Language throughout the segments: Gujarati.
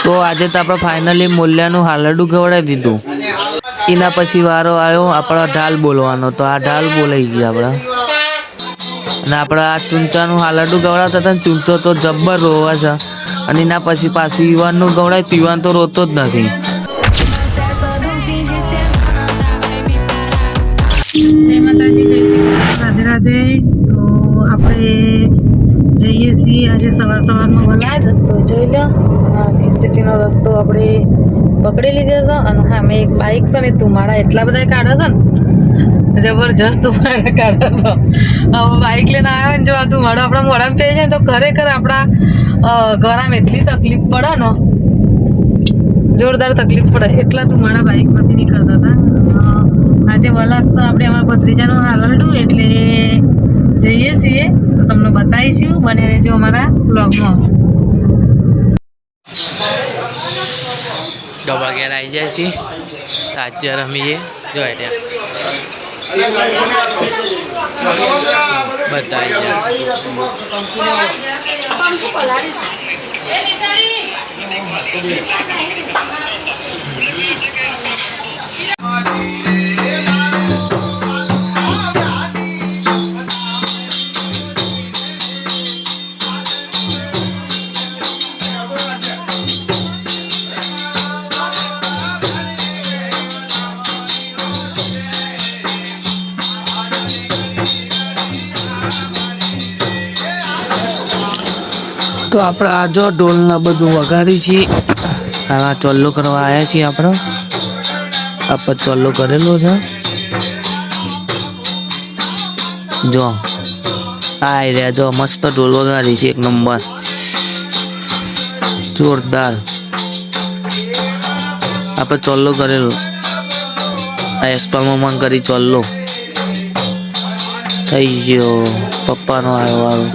તો આજે તો આપણે ફાઇનલી મૂલ્યાનું હાલરડું ખવડાવી દીધું. એના પછી વારો આવ્યો આપણો ઢાલ બોલવાનો. તો આ ઢાલ બોલાઈ ગયા આપણા. અને આપણે આ ચૂંચાનું હાલરડું ખવડાવતા હતા ને, ચૂંચો તો જબ્બર રોવે છે. અને એના પછી પાછું યુવાનનું ખવડાય, યુવાન તો રોતો જ નથી. જય માતાજી, જય શ્રી રાધે રાધે. તો આપણે જઈએ છીએ આજે સવારમાં વલાદ. તો જોઈ લો સિટીનો રસ્તો આપણે પકડી લીધો છે. અને હા, મેં એક બાઇક છે ને, ધુમાડા એટલા બધા કાઢે છે ને, જબરજસ્ત ધુમાડા કાઢે છે. હવે બાઇક લઈને આવ્યો ને, જો આ ધુમાડો આપણા મોઢામાં થઈ જાય તો ખરેખર આપણા ઘરમાં એટલી તકલીફ પડે ને, જોરદાર તકલીફ પડે. એટલા ધુમાડા બાઇકમાંથી નીકળતા હતા. આજે વલાદ છે આપણે અમારા ભત્રીજાનું હાલરડું, એટલે જઈએ છીએ તો તમને બતાવીશું. બને રહેજો અમારા બ્લોગમાં. ડબ્બા ઘેર આવી જાય છે, તાજ્ય રમીએ. જો ત્યાં બધા આવી જાય. તો આપણે આ જો ઢોલના બધું વગાડી છીએ. આ ચોલ્લો કરવા આવ્યા છીએ આપણે ચોલ્લો કરેલો છે. જો આ રહ્યા, જો મસ્ત ઢોલ વગાડી છે, એક નંબર જોરદાર. આપણે ચોલ્લો કરેલો, આ એક્સપામાં કરી ચોલ્લો થઈ ગયો. પપ્પાનો આવ્યો વાળો.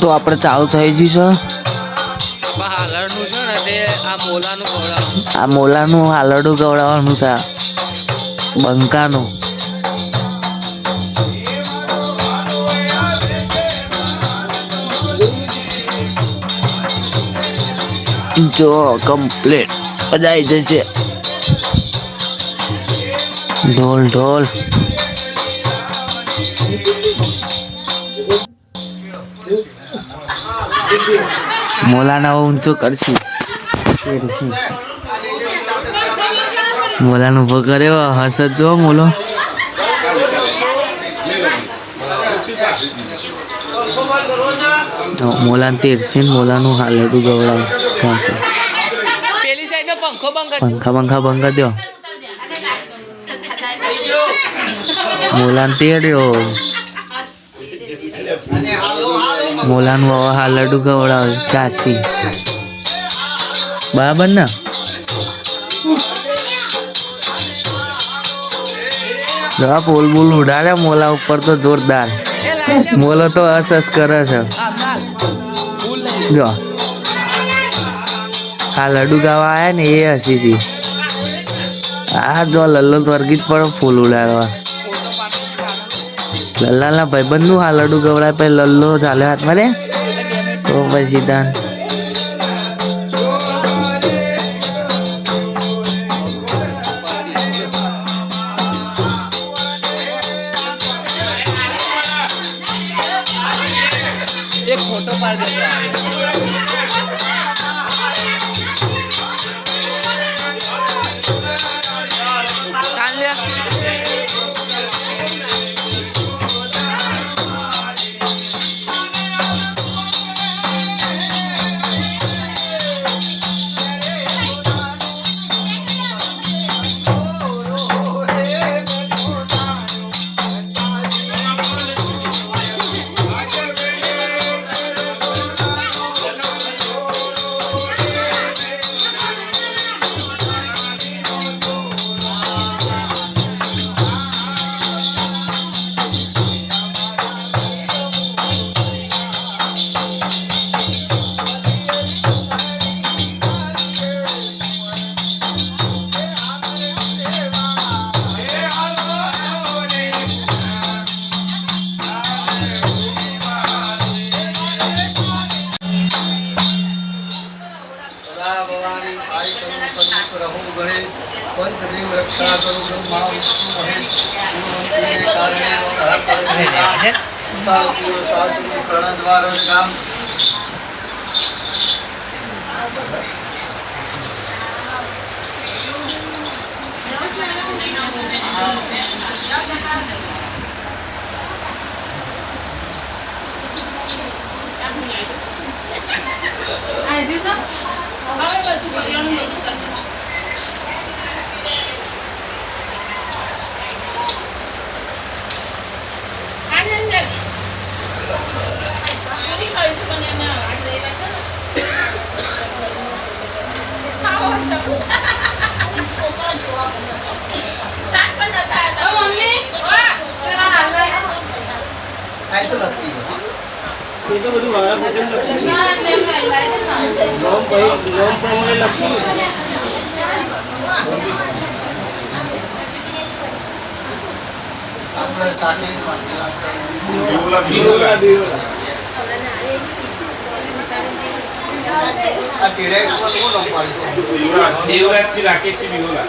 તો આપણે ચાલુ થઈ ગયું છે. હાલરડું છે ને, તે આ મોલાનું હાલરડું ગવડાવવાનું છે, બંકાનું. જો કમ્પ્લીટ બજાઈ જશે. ઢોલ ઢોલ મોલાના ઊંચો કરશું. મોલાનું ઉભો કર્યો, હસત જો મોલો. મોલાને તેરશે ને, મોલાનું હાલરડું ગવડાવ થશે. પંખા બંગા દો. મોલાને તેડ્યો, મોલાનું હવે હાલરડું ગવડાવે કાશી. બરાબર ને? પોલ બોલ ઉડાડે મોલા ઉપર તો જોરદાર. મોલો તો હસ કરે છે. જો હાલરડું ગાવા આવ્યા ને, એ હસી છે. આ જો લલ્લો વર્ગી પણ ફૂલ ઉડાડવા. લલ્લાના ભાઈબંધનું હાલરડું ગવડાય, પછી લલ્લો ચાલે હાથમાં રે તો પછી તાન દેવરાજસિંહ રાકેશસિંહ બિહોલા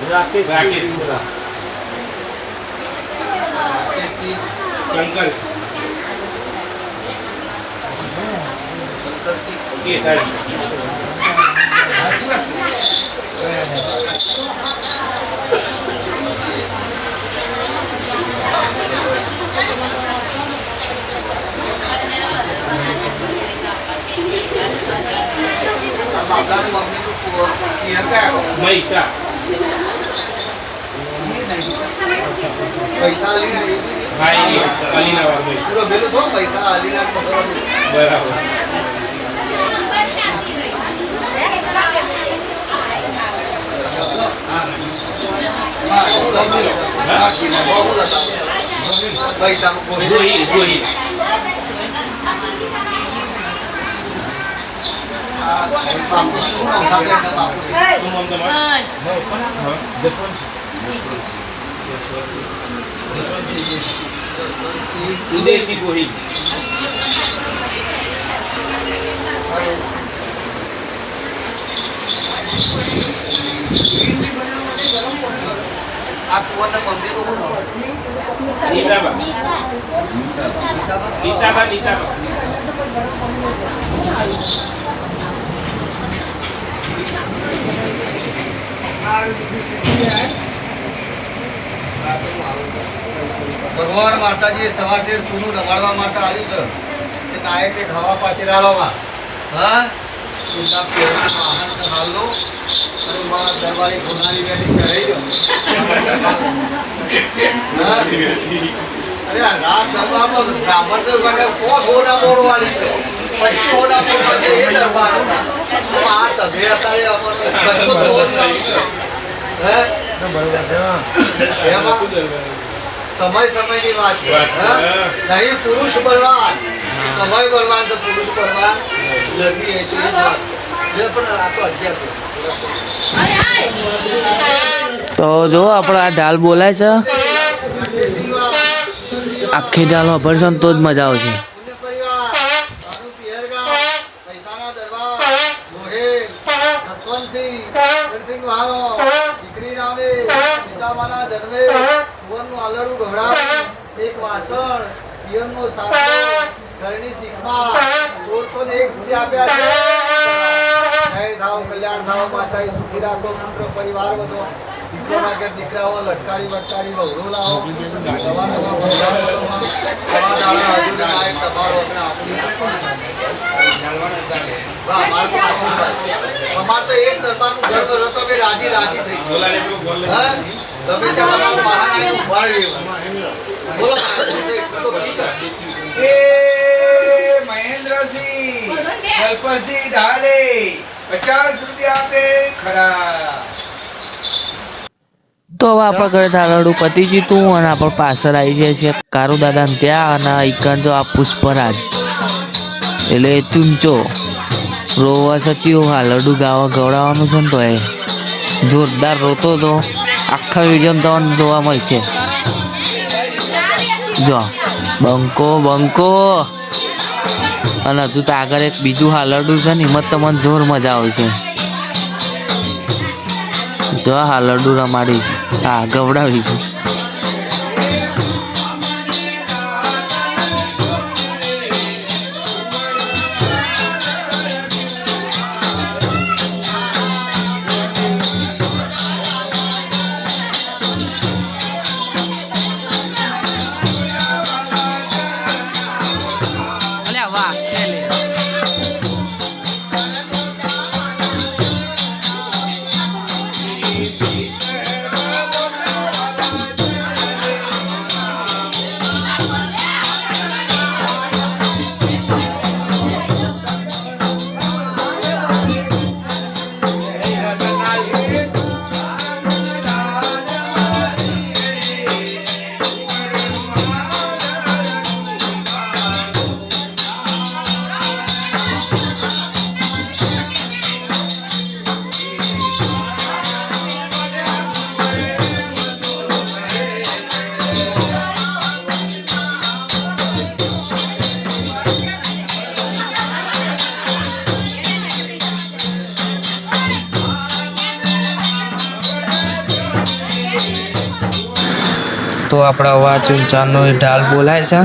રાકેશ શંકરસિંહ કેસારી મહિષા ભાઈ અલીનાવાદ મહિષા બરાબર ગોહિલ ઉદયસિંહ ગોહિલ નીતાબા ભગવાન માતાજીએ સવાશેર સોનું રમાડવા માટે આવ્યું છે તે કાંઈ તે ખાવા પાછી રાલોમાં હા ઊંડા પેરના વાહન હાલ લો અને મારા દરબારી ઘોડાની બેઠી ચડાવી દો અરે આ રાત દરબારમાં બ્રાહ્મણ દરબાર કોસ હોના મોડવાળી છે પછી હોના મોડવાળી એ દરબાર હતા આ તભે અત્યારે અમારો કશું હોત નહીં હે એમાં સમયની વાત છે નહીં પુરુષ બળવાન સમય બળવાન છે પુરુષ બળવાન નથી એટલી જ વાત છે પણ આ તો અગિયાર તો જો આપણે આ ઢાલ બોલાય છે આખી ઢાલ વાપરશો ને તો જ મજા આવશે. દીકરી નામે રક્ષામાના જન્મે કુંવરનું આલડું ગવડાવ્યું, એક વાસણ, પિયરનો સાટલો, ઘરની શીખમાં 1601 રૂપિયા આપ્યા છે. જય થાવ, કલ્યાણ થાવ, માતાજી સુખી રાખો, પુત્ર પરિવાર બધો, દીકરોના ઘેર દીકરાઓ, લટકારી વટકારી વહુરો લાવો, નવા નવા ભંડારોમાં આવા દાડા હજુ નાયક તમારો હમણાં આપણી. વાહ, મારે તો આશીર્વાદ છે. અમારે તો એક દરબારનું ઘર હતો તો અમે રાજી રાજી થઈ ગયા. બોલાને પેલું બોલ લે. હા? તમે ત્યાં તમારું વાહન આવીને ઉભા રહેવું. બોલો એટલું તો કી કરે. એ મહેન્દ્રસિંહ કલ્પસિંહ ઢાલે 50 રૂપિયા આપે ખરા. તો હવે આપણા ઘરે હાલરડું પતી જીતું અને આપણે પાછળ આવી જાય છે કારુ દાદાને ત્યાં, અને ઈકન જો આ પુષ્પરાજ એટલે ચૂંચો રોવા સચ્યું હાલરડું ગાવા ગવડાવવાનું છે ને, તો એ જોરદાર રોતો તો આખા વિડીયો તમને જોવા મળશે. જો બંકો બંકો, અને હજુ તો આગળ એક બીજું હાલરડું છે ને, એમાં તમને જોર મજા આવશે. જો હાલરડું રમાડી છે, હા ગવડાવી છે. તો આપણા અવાજ ચૂંચાનો એ ઢાલ બોલાય છે,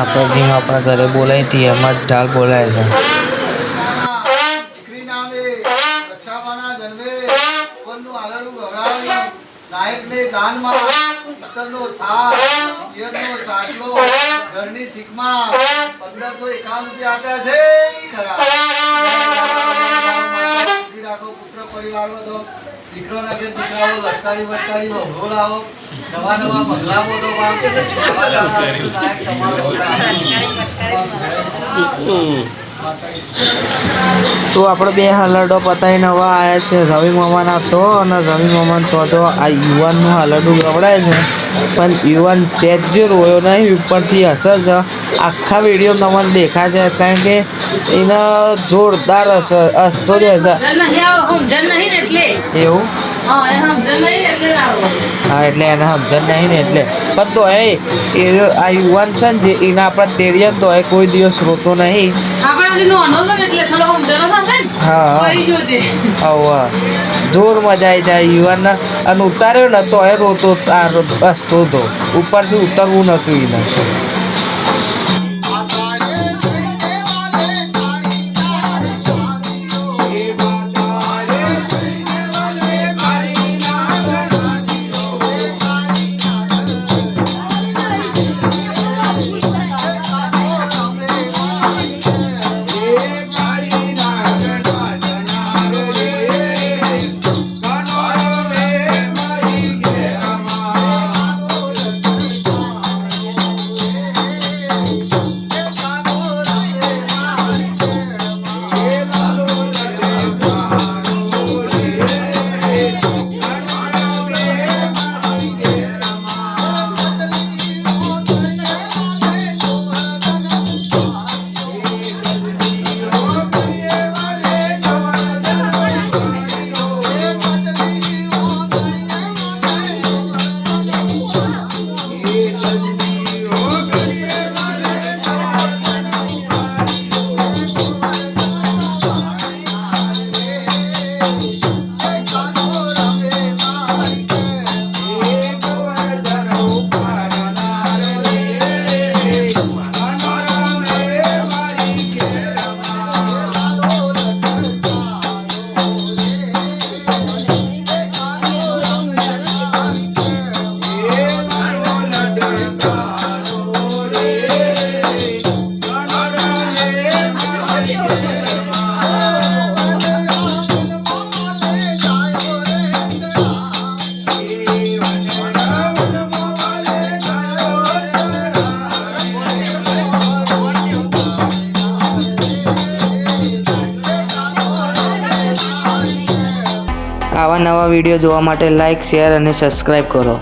આપણે જેમ આપણા ઘરે બોલાય હતી એમાં જ ઢાલ બોલાય છે. દીકરી નામે રક્ષામાના જન્મે કુંવરનું આલડું ગવડાવ્યું, નાયકને દાનમાં પિત્તળનો થાળ, પિયરનો સાટલો, ઘરની શીખમાં 1551 રૂપિયા આપ્યા છે ખરા. સુખી રાખો, પુત્ર પરિવાર બધો, દીકરોના ઘેર દીકરાઓ, લટકારી વટકારી વહુરો લાવો, નવા નવા બંગલા બધો બાંધો, આવા દાડા હજુ નાયક તમારો તો આપણે બે હાલરડો પતાવીને હવે આવ્યા છે રવિ મામાના તો, અને રવિ મામા તો આ યુવાનનું હાલરડું ગવડાય છે, પણ યુવાન સેજ જે રોયો નહીં ઉપરથી હશે છે. આખા વિડીયો તમને દેખાશે, કારણ કે એને જોરદાર હસતો જ હશે એવું. હા એટલે એને સમજણ નહીં ને એટલે, પણ તો આ યુવાન છે ને જે એના આપણે તેડીએ તો એ કોઈ દિવસ રોતો નહીં. હા જોર મજા આવી જાય યુવાનને, અને ઉતાર્યો ને તો એ રોતો હસતો હતો, ઉપરથી ઉતરવું નહોતું એને. નવા વિડીયો જોવા માટે લાઇક શેર અને સબસ્ક્રાઈબ કરો.